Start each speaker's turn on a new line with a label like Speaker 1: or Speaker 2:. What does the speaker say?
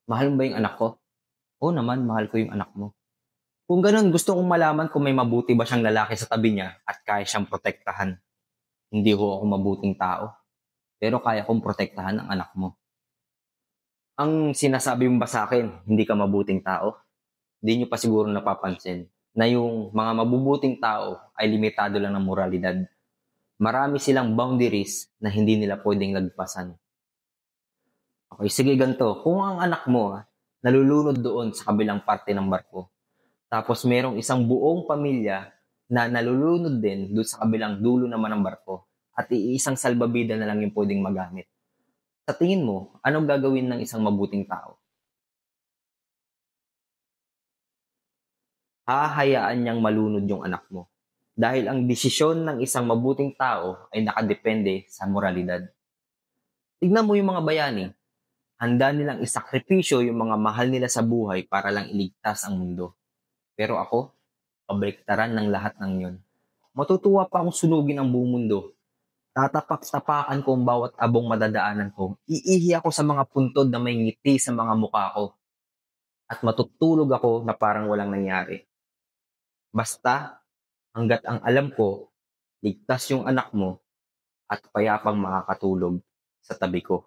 Speaker 1: Mahal mo ba yung anak ko? Oo naman, mahal ko yung anak mo. Kung ganun, gusto kong malaman kung may mabuti ba siyang lalaki sa tabi niya at kaya siyang protektahan. Hindi ho ako mabuting tao, pero kaya kong protektahan ang anak mo. Ang sinasabi mo ba sa akin, hindi ka mabuting tao? Hindi niyo pa siguro napapansin na yung mga mabubuting tao ay limitado lang ng moralidad. Marami silang boundaries na hindi nila pwedeng lagpasan. Okay, sige ganito. Kung ang anak mo nalulunod doon sa kabilang parte ng barko, tapos merong isang buong pamilya na nalulunod din doon sa kabilang dulo naman ng barko at iisang salbabida na lang yung pwedeng magamit. Sa tingin mo, anong gagawin ng isang mabuting tao? Hahayaan niyang malunod yung anak mo. Dahil ang desisyon ng isang mabuting tao ay nakadepende sa moralidad. Tignan mo yung mga bayani. Handa nilang isakripisyo yung mga mahal nila sa buhay para lang iligtas ang mundo. Pero ako, kabaliktaran ng lahat ng yun. Matutuwa pa akong sunugin ang buong mundo. Tatapak-tapakan ko ang bawat abong madadaanan ko. Iihi ako sa mga puntod na may ngiti sa mga mukha ko. At matutulog ako na parang walang nangyari. Basta, hanggat ang alam ko, ligtas yung anak mo at payapang makakatulog sa tabi ko.